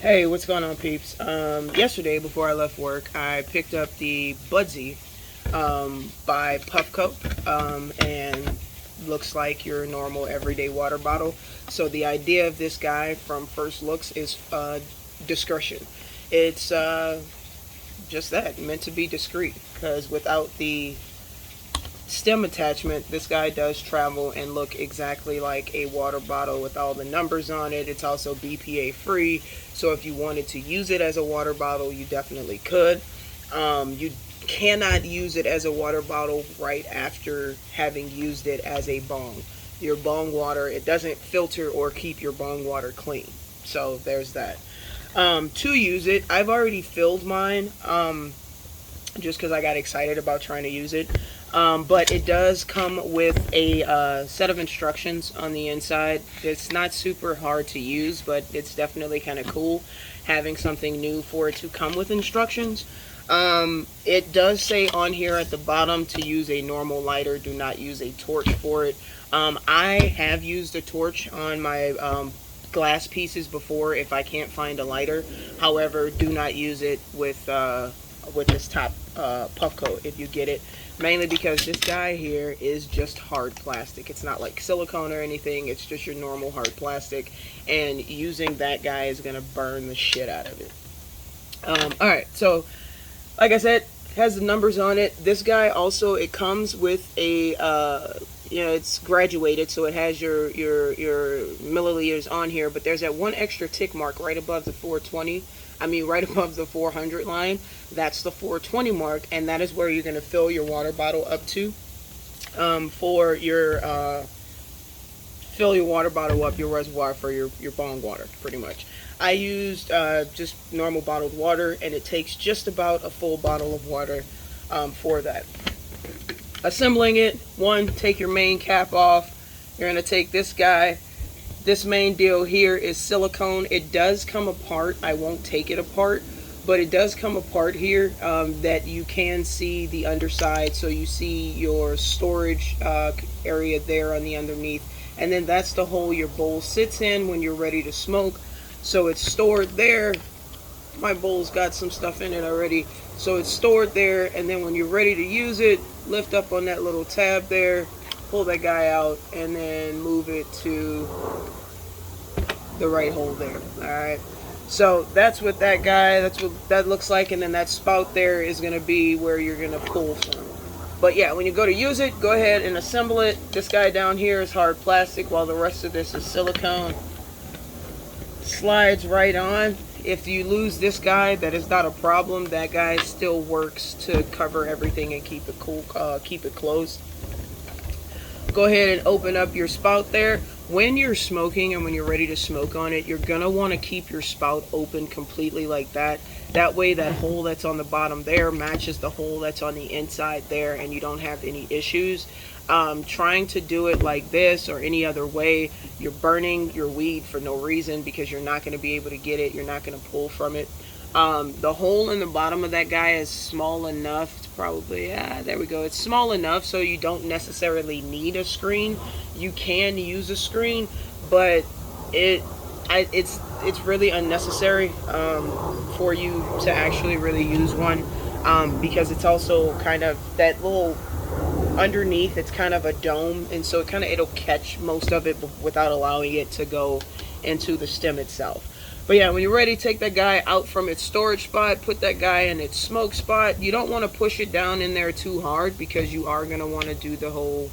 Hey, what's going on, peeps? Yesterday, before I left work, I picked up the Budsy by Puffco, and looks like your normal everyday water bottle. So the idea of this guy from first looks is discretion. It's just that, meant to be discreet, because without the stem attachment, this guy does travel and look exactly like a water bottle with all the numbers on it. It's also BPA free, so if you wanted to use it as a water bottle, you definitely could. You cannot use it as a water bottle right after having used it as a bong. Your bong water, it doesn't filter or keep your bong water clean. So there's that. To use it, I've already filled mine. Just because I got excited about trying to use it. But it does come with a set of instructions on the inside. It's not super hard to use, but it's definitely kind of cool having something new for it to come with instructions. It does say on here at the bottom to use a normal lighter. Do not use a torch for it. I have used a torch on my glass pieces before if I can't find a lighter. However, do not use it with this top puff coat if you get it, mainly because this guy here is just hard plastic. It's not like silicone or anything, it's just your normal hard plastic, and using that guy is going to burn the shit out of it. Alright, so like I said, has the numbers on it. This guy also, it comes with a it's graduated, so it has your milliliters on here, but there's that one extra tick mark right above the 420. Right above the 400 line. That's the 420 mark, and that is where you're going to fill your water bottle up to. For your fill your water bottle up, your reservoir for your bong water, pretty much. I used just normal bottled water, and it takes just about a full bottle of water for that. Assembling it, one, take your main cap off. You're going to take this guy. This main deal here is silicone. It does come apart. I won't take it apart, but it does come apart here, that you can see the underside. So you see your storage area there on the underneath. And then that's the hole your bowl sits in when you're ready to smoke. So it's stored there. My bowl's got some stuff in it already. So it's stored there, and then when you're ready to use it, lift up on that little tab there, pull that guy out, and then move it to the right hole there. Alright, so that's what that guy, that's what that looks like, and then that spout there is going to be where you're going to pull from. But yeah, when you go to use it, go ahead and assemble it. This guy down here is hard plastic, while the rest of this is silicone. Slides right on. If you lose this guy, that is not a problem. That guy still works to cover everything and keep it cool, keep it closed. Go ahead and open up your spout there. When you're smoking and when you're ready to smoke on it, you're gonna want to keep your spout open completely like that. That way that hole that's on the bottom there matches the hole that's on the inside there, and you don't have any issues. Trying to do it like this or any other way, you're burning your weed for no reason, because you're not going to be able to get it. You're not going to pull from it. The hole in the bottom of that guy is small enough. It's probably, there we go. It's small enough so you don't necessarily need a screen. You can use a screen, but it's really unnecessary for you to actually really use one, because it's also kind of that little underneath, it's kind of a dome, and so it'll catch most of it without allowing it to go into the stem itself. But yeah, when you're ready, take that guy out from its storage spot, put that guy in its smoke spot. You don't want to push it down in there too hard, because you are going to want to do the whole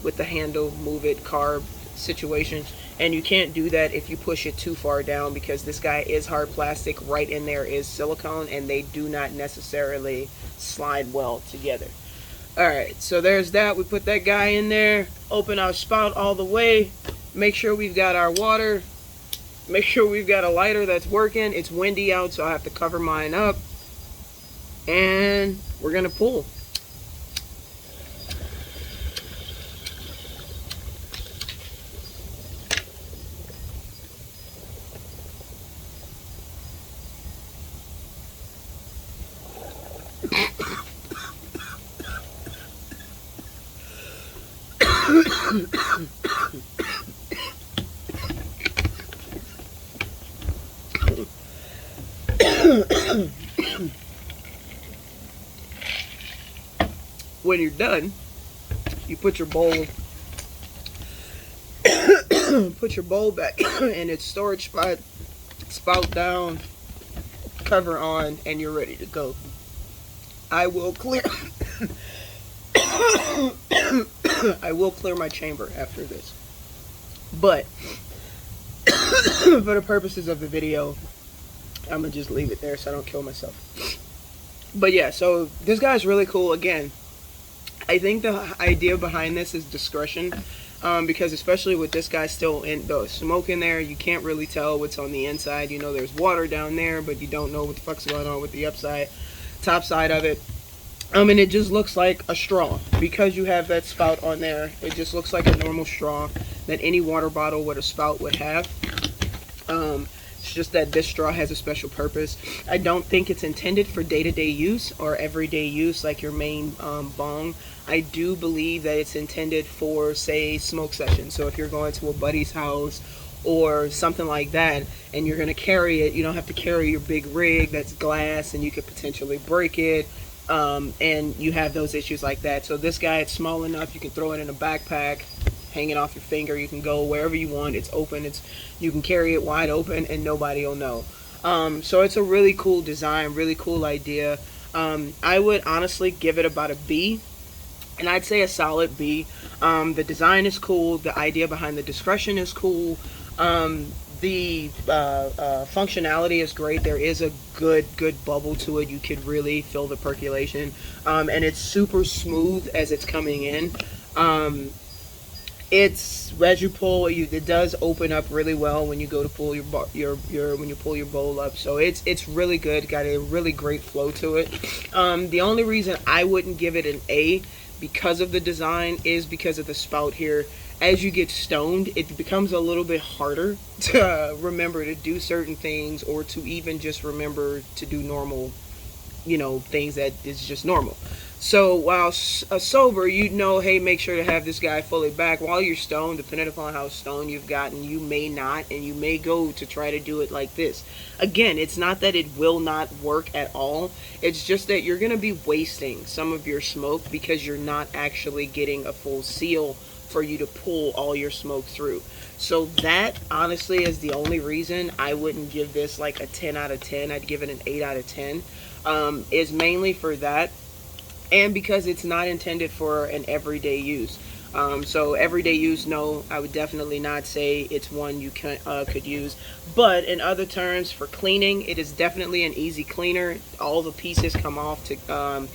with the handle, move it, carb situation. And you can't do that if you push it too far down, because this guy is hard plastic. Right in there is silicone, and they do not necessarily slide well together. Alright, so there's that. We put that guy in there, open our spout all the way, make sure we've got our water, make sure we've got a lighter that's working. It's windy out, so I have to cover mine up, and we're gonna pull. When you're done, you put your bowl back in its storage spot, spout down, cover on, and you're ready to go. I will clear I will clear my chamber after this. But for the purposes of the video, I'm gonna just leave it there so I don't kill myself. But yeah, so this guy's really cool. Again, I think the idea behind this is discretion, because especially with this guy still in the smoke in there, you can't really tell what's on the inside. You know there's water down there, but you don't know what the fuck's going on with the top side of it. And it just looks like a straw because you have that spout on there. It just looks like a normal straw that any water bottle with a spout would have. It's just that this straw has a special purpose. I don't think it's intended for day-to-day use or everyday use like your main bong. I do believe that it's intended for, say, smoke sessions. So if you're going to a buddy's house or something like that and you're going to carry it, you don't have to carry your big rig that's glass and you could potentially break it. And you have those issues like that. So this guy, it's small enough, you can throw it in a backpack, hang it off your finger, you can go wherever you want. It's open, you can carry it wide open and nobody will know. So it's a really cool design, really cool idea. I would honestly give it about a B, and I'd say a solid B. The design is cool, the idea behind the discretion is cool. The functionality is great. There is a good bubble to it. You could really feel the percolation, and it's super smooth as it's coming in. It's as you pull, it does open up really well when you go to pull when you pull your bowl up. So it's really good. Got a really great flow to it. The only reason I wouldn't give it an A because of the design is because of the spout here. As you get stoned, it becomes a little bit harder to remember to do certain things or to even just remember to do normal, things that is just normal. So while sober, hey, make sure to have this guy fully back. While you're stoned, depending upon how stoned you've gotten, you may not, and you may go to try to do it like this. Again, it's not that it will not work at all. It's just that you're going to be wasting some of your smoke because you're not actually getting a full seal for you to pull all your smoke through. So that honestly is the only reason I wouldn't give this like a 10 out of 10. I'd give it an 8 out of 10. Is mainly for that, and because it's not intended for an everyday use. So everyday use, no, I would definitely not say it's one you could use. But in other terms, for cleaning, it is definitely an easy cleaner. All the pieces come off to come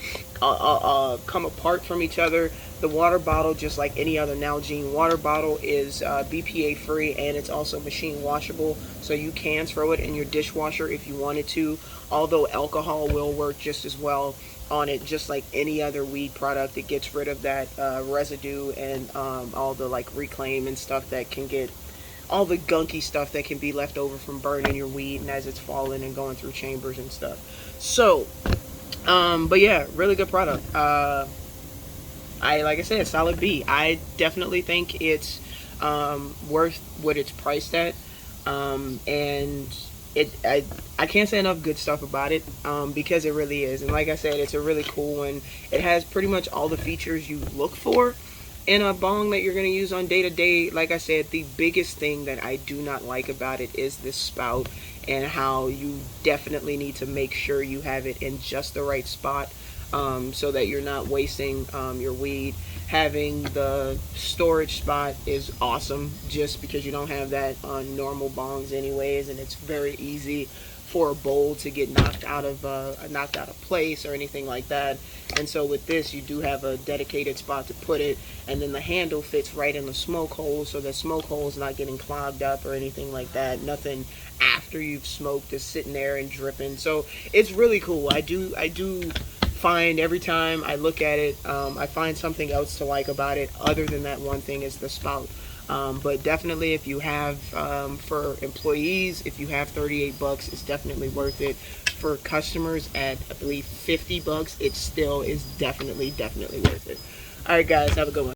apart from each other. The water bottle, just like any other Nalgene water bottle, is BPA free, and it's also machine washable. So you can throw it in your dishwasher if you wanted to. Although alcohol will work just as well on it, just like any other weed product. It gets rid of that residue and all the like reclaim and stuff that can get, all the gunky stuff that can be left over from burning your weed and as it's falling and going through chambers and stuff. So but yeah, really good product. Like I said, solid B. I definitely think it's worth what it's priced at, and I can't say enough good stuff about it, because it really is. And like I said, it's a really cool one. It has pretty much all the features you look for in a bong that you're going to use on day to day. Like I said, the biggest thing that I do not like about it is this spout, and how you definitely need to make sure you have it in just the right spot, so that you're not wasting your weed. Having the storage spot is awesome, just because you don't have that on normal bongs anyways, and it's very easy for a bowl to get knocked out of place or anything like that. And so with this, you do have a dedicated spot to put it, and then the handle fits right in the smoke hole, so the smoke hole is not getting clogged up or anything like that. Nothing after you've smoked is sitting there and dripping. So it's really cool. I do find every time I look at it, I find something else to like about it other than that one thing is the spout. But definitely, if you have, for employees, if you have $38, it's definitely worth it. For customers at, I believe, $50, it still is definitely worth it. All right, guys, have a good one.